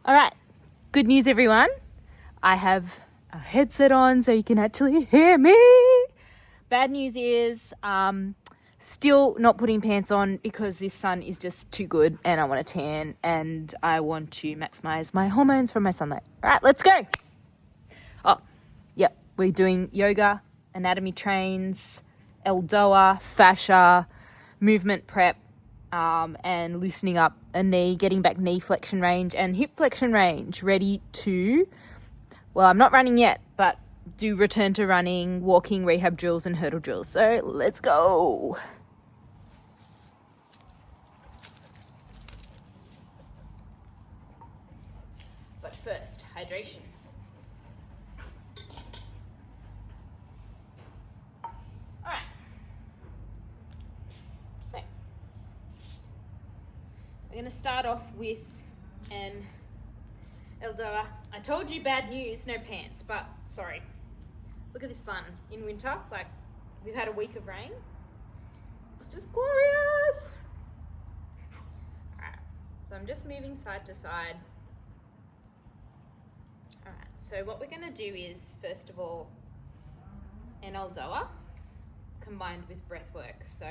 All right, good news, everyone. I have a headset on so you can actually hear me. Bad news is still not putting pants on because this sun is just too good and I want to tan and I want to maximize my hormones from my sunlight. All right, let's go. Oh, yep, we're doing yoga, anatomy trains, eldoa, fascia, movement prep, and loosening up a knee, getting back knee flexion range and hip flexion range, ready to, well, I'm not running yet, but do return to running, walking, rehab drills and hurdle drills. So let's go. But first, hydration. All right. So we're going to start off with an eldoa. I told you bad news, no pants, but sorry. Look at this sun in winter. Like, we've had a week of rain. It's just glorious. All right, so I'm just moving side to side. All right, so what we're going to do is, first of all, an eldoa combined with breath work. So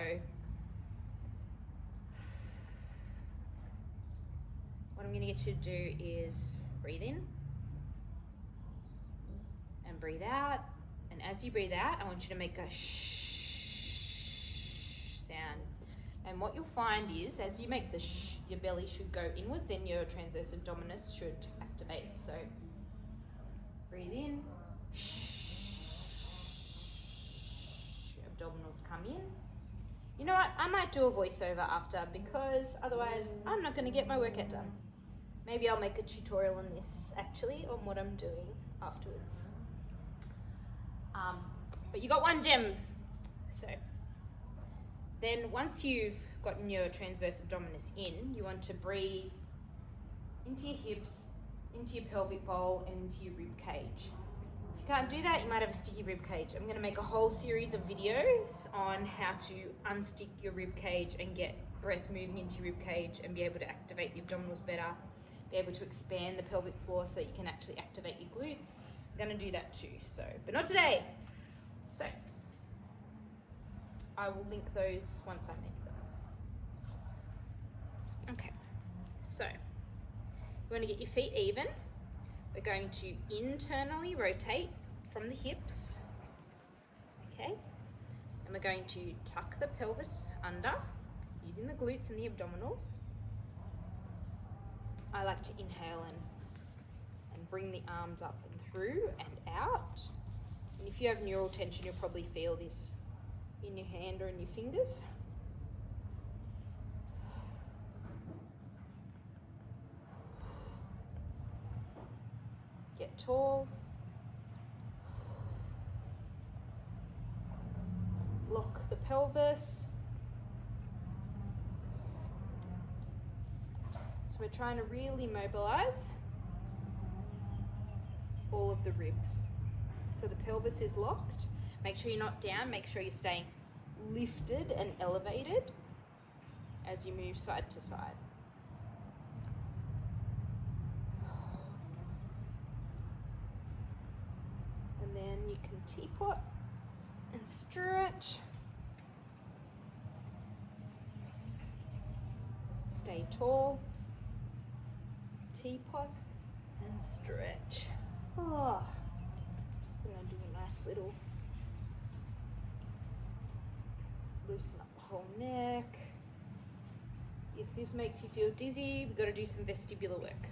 what I'm going to get you to do is breathe in and breathe out. And as you breathe out, I want you to make a shh sound. And what you'll find is, as you make the shh, your belly should go inwards and your transverse abdominis should activate. So breathe in, shh, abdominals come in. You know what, I might do a voiceover after because otherwise I'm not going to get my workout done. Maybe I'll make a tutorial on this actually, on what I'm doing afterwards. But you got one gem. So then once you've gotten your transverse abdominis in, you want to breathe into your hips, into your pelvic bowl and into your rib cage. If you can't do that, you might have a sticky rib cage. I'm going to make a whole series of videos on how to unstick your rib cage and get breath moving into your rib cage and be able to activate the abdominals better, be able to expand the pelvic floor so that you can actually activate your glutes. I'm going to do that too, so, but not today. So I will link those once I make them. Okay, so you want to get your feet even. We're going to internally rotate from the hips, okay? And we're going to tuck the pelvis under using the glutes and the abdominals. I like to inhale and bring the arms up and through and out. And if you have neural tension, you'll probably feel this in your hand or in your fingers. Get tall. Lock the pelvis. So we're trying to really mobilize all of the ribs. So the pelvis is locked. Make sure you're not down. Make sure you're staying lifted and elevated as you move side to side. And then you can teapot and stretch. Stay tall. Teapot and stretch. Oh. I'm going to do a nice little loosen up the whole neck. If this makes you feel dizzy, we've got to do some vestibular work.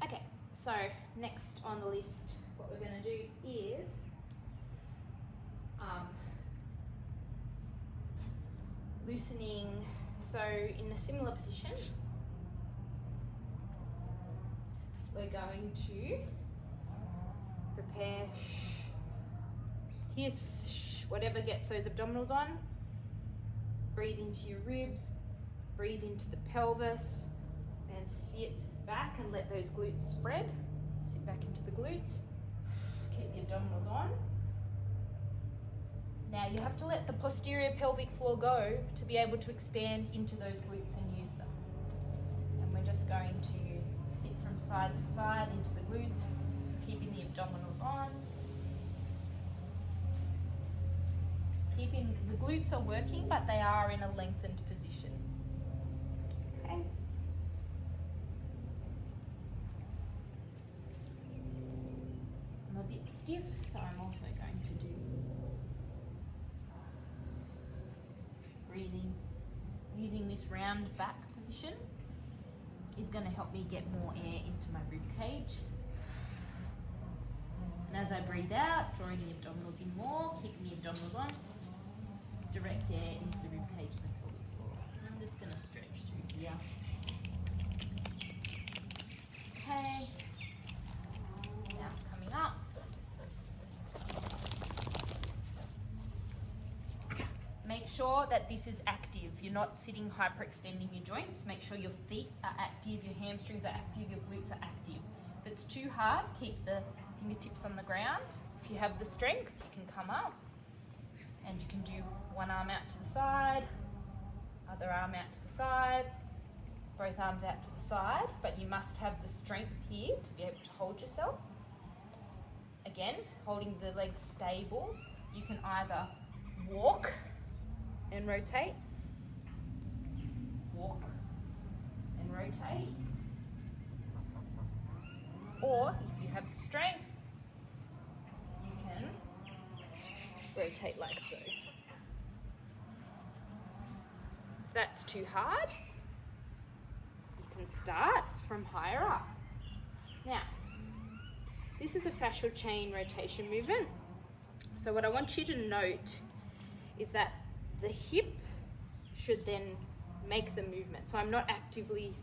Okay, so next on the list, what we're going to do is loosening. So in a similar position, we're going to prepare, here's whatever gets those abdominals on. Breathe into your ribs, breathe into the pelvis, and sit back and let those glutes spread. Sit back into the glutes, keep the abdominals on. Now you have to let the posterior pelvic floor go to be able to expand into those glutes and use them. And we're just going to side to side into the glutes, keeping the abdominals on. Keeping the glutes are working, but they are in a lengthened position. Okay. I'm a bit stiff, so I'm also going to do breathing. Using this round back position is going to help me get more air into my rib cage. And as I breathe out, drawing the abdominals in more, keeping the abdominals on, direct air into the rib cage and the pelvic floor. And I'm just going to stretch through here. Okay. Now coming up. Make sure that this is active. You're not sitting hyperextending your joints. Make sure your feet are active, your hamstrings are active, your glutes are active. If it's too hard, keep the fingertips on the ground. If you have the strength, you can come up and you can do one arm out to the side, other arm out to the side, both arms out to the side, but you must have the strength here to be able to hold yourself. Again, holding the legs stable. You can either walk and rotate, walk and rotate, or if you have the strength, you can rotate like so. If that's too hard, you can start from higher up. Now, this is a fascial chain rotation movement. So what I want you to note is that the hip should then make the movement. So I'm not actively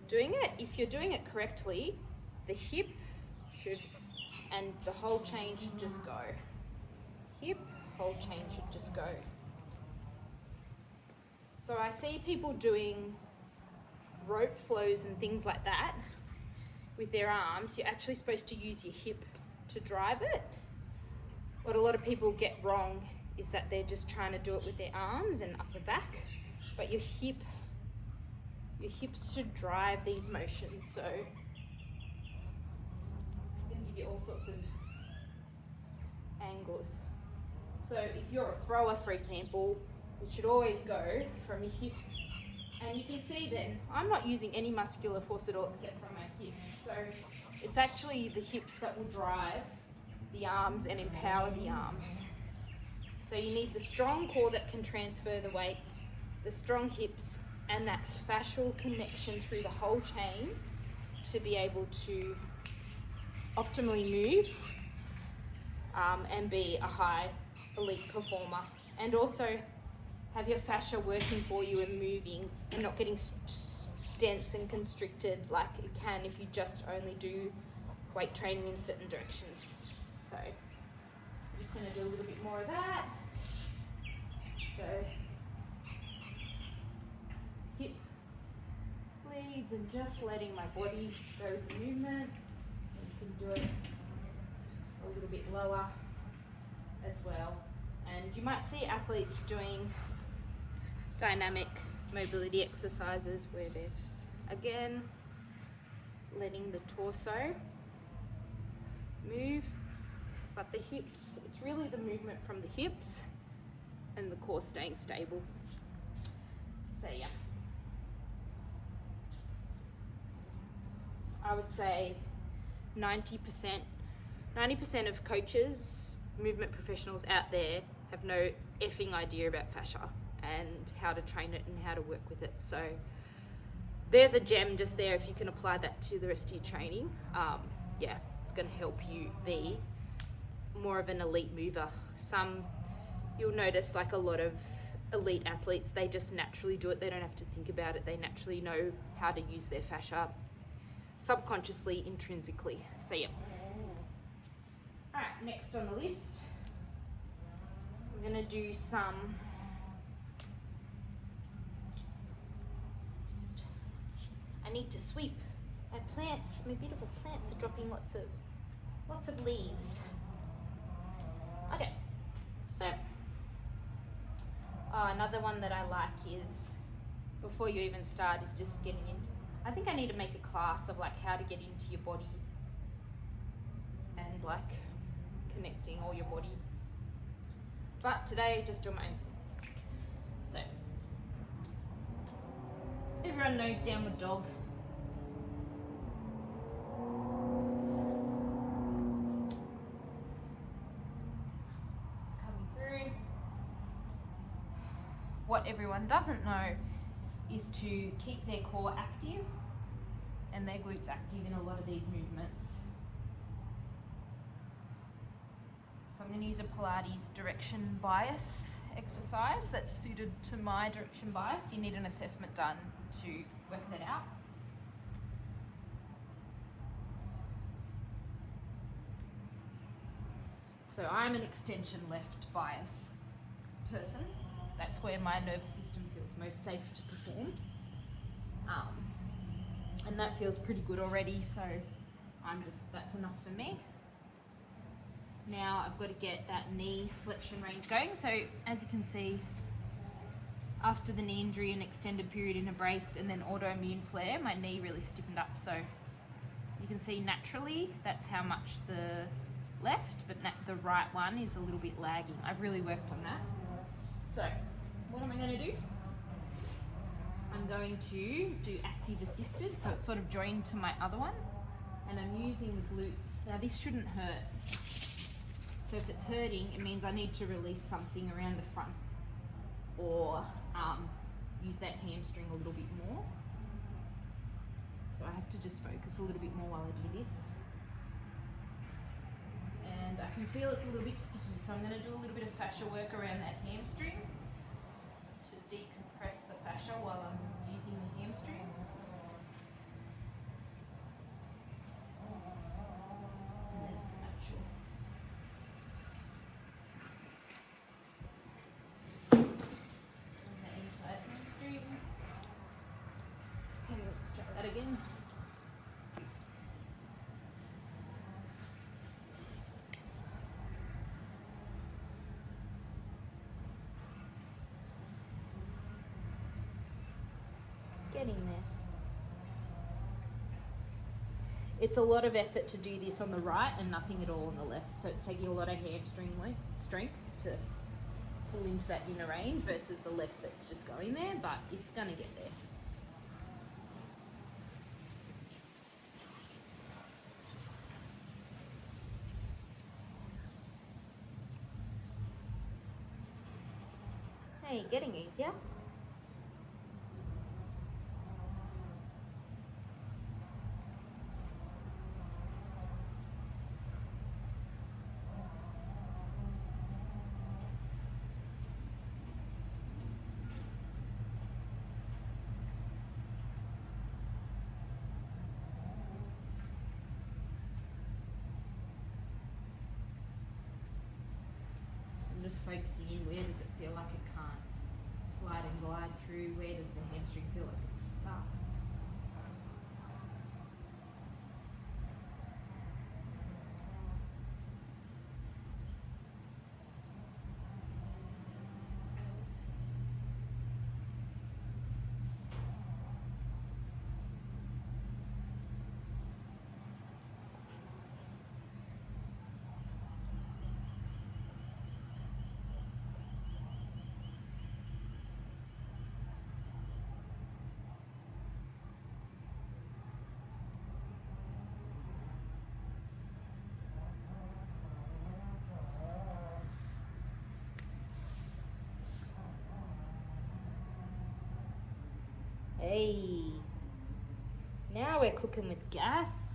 doing it. If you're doing it correctly, the hip should, and the whole chain should just go. Hip, whole chain should just go. So I see people doing rope flows and things like that with their arms. You're actually supposed to use your hip to drive it. What a lot of people get wrong is that they're just trying to do it with their arms and upper back, but your hips should drive these motions. So I'm going to give you all sorts of angles. So if you're a thrower, for example, it should always go from your hip, and you can see then I'm not using any muscular force at all except from my hip. So it's actually the hips that will drive the arms and empower the arms. So you need the strong core that can transfer the weight, the strong hips, and that fascial connection through the whole chain to be able to optimally move and be a high elite performer. And also have your fascia working for you and moving and not getting dense and constricted like it can if you just only do weight training in certain directions. So I'm just going to do a little bit more of that. So hip leads and just letting my body go with the movement. And you can do it a little bit lower as well. And you might see athletes doing dynamic mobility exercises where they're again letting the torso move, but the hips, it's really the movement from the hips and the core staying stable. So yeah, I would say 90% of coaches, movement professionals out there have no effing idea about fascia and how to train it and how to work with it. So there's a gem just there if you can apply that to the rest of your training. Yeah, it's going to help you be more of an elite mover. You'll notice like a lot of elite athletes, they just naturally do it. They don't have to think about it. They naturally know how to use their fascia subconsciously, intrinsically. So yeah. All right, next on the list, we're going to do some I need to sweep my plants. My beautiful plants are dropping lots of leaves. Okay, so another one that I like is, before you even start, is just getting into I think I need to make a class of like how to get into your body and like connecting all your body. But today, just do my own thing. So, everyone knows downward dog. Coming through. What everyone doesn't know is to keep their core active and their glutes active in a lot of these movements. So I'm going to use a Pilates direction bias exercise that's suited to my direction bias. You need an assessment done to work that out. So I'm an extension left bias person. That's where my nervous system feels most safe to perform. And that feels pretty good already, so that's enough for me. Now I've got to get that knee flexion range going. So as you can see, after the knee injury, an extended period in a brace and then autoimmune flare, my knee really stiffened up. So you can see naturally that's how much the left, but the right one is a little bit lagging. I've really worked on that. So what am I going to do? I'm going to do active assisted, so it's sort of joined to my other one, and I'm using the glutes. Now this shouldn't hurt, so if it's hurting, it means I need to release something around the front or use that hamstring a little bit more. So I have to just focus a little bit more while I do this. And I can feel it's a little bit sticky, so I'm going to do a little bit of fascia work around that hamstring to decompress the fascia while I'm using the hamstring. And then spatula. And the inside hamstring. Okay, let's try that again. Getting there. It's a lot of effort to do this on the right and nothing at all on the left, so it's taking a lot of hamstring strength to pull into that inner range versus the left that's just going there, but it's going to get there. Hey, getting easier. I'm just focusing in, where does it feel like it can't slide and glide through? Where does the hamstring feel like it's stuck? Hey, now we're cooking with gas.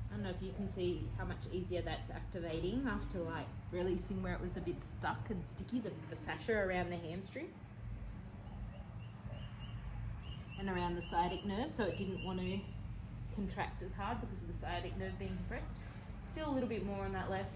I don't know if you can see how much easier that's activating after like releasing where it was a bit stuck and sticky, the fascia around the hamstring and around the sciatic nerve, so it didn't want to contract as hard because of the sciatic nerve being compressed. Still a little bit more on that left.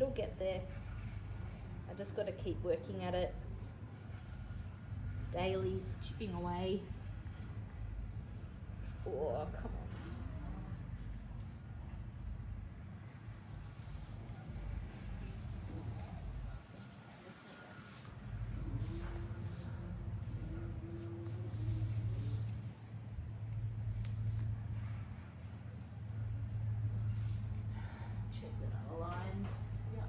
it'll get there. I just got to keep working at it daily, chipping away. Oh, come on. Check that I'm aligned. Yep.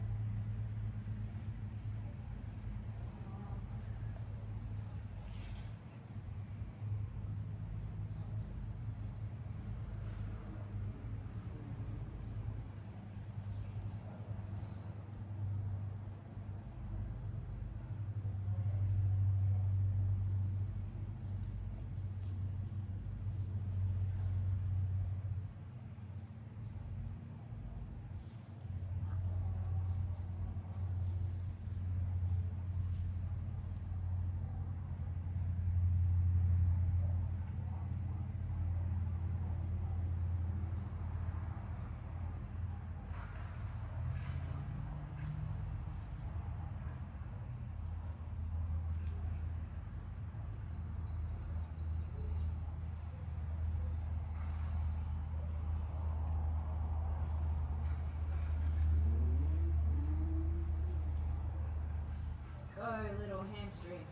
Go, little hamstring.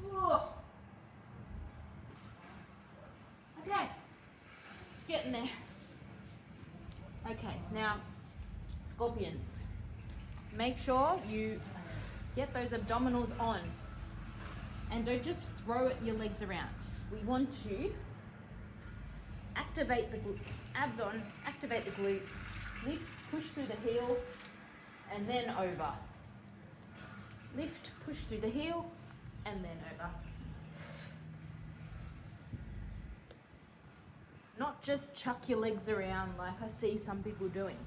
Whoa. Okay, it's getting there. Okay, now scorpions. Make sure you get those abdominals on and don't just throw your legs around. We want to activate the glute, abs on, activate the glute, lift, push through the heel, and then over. Lift, push through the heel, and then over. Not just chuck your legs around like I see some people doing.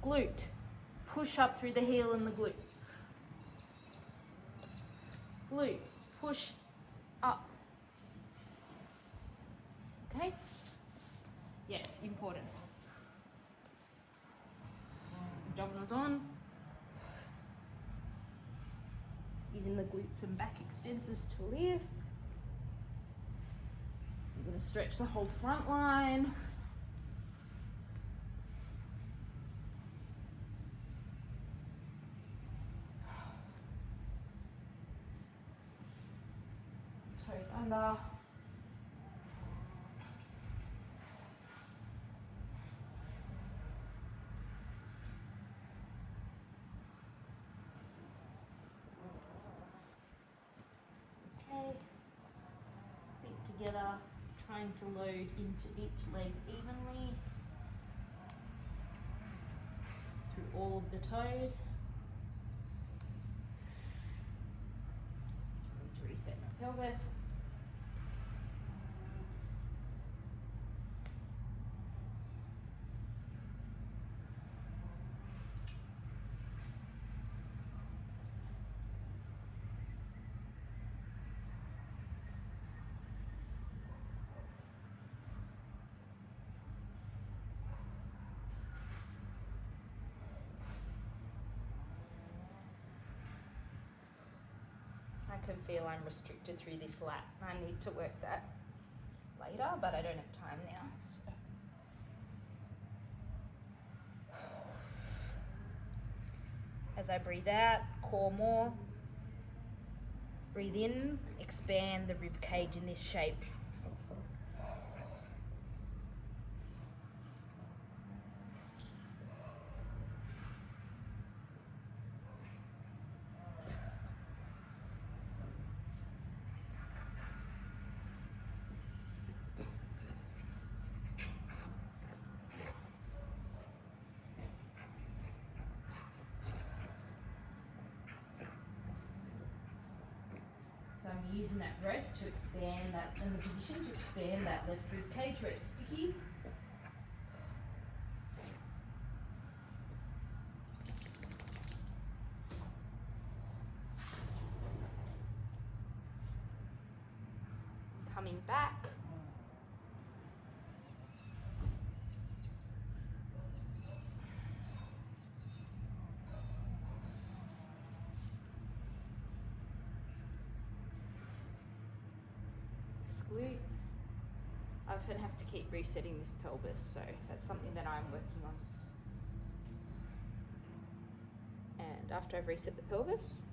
Glute, push up through the heel and the glute. Glute, push up. Okay? Yes, important. Abdominals on. Using the glutes and back extensors to lift. You're going to stretch the whole front line. Toes under. Okay. Feet together, trying to load into each leg evenly through all of the toes. Trying to reset my pelvis. I can feel I'm restricted through this lat. I need to work that later, but I don't have time now. So. As I breathe out, core more. Breathe in, expand the rib cage in this shape. So I'm using that breath to expand that, and the position to expand that left rib cage where it's sticky. Coming back. this glute. I often have to keep resetting this pelvis, so that's something that I'm working on. And after I've reset the pelvis,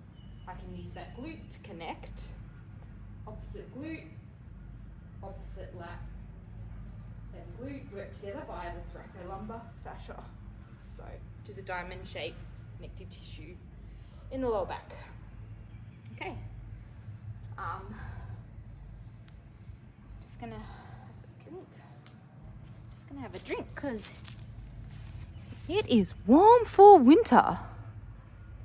I can use that glute to connect. Opposite glute, opposite lat, and glute work together via the thoracolumbar fascia. So, which is a diamond shaped connective tissue in the lower back. Okay. Just gonna have a drink because it is warm for winter.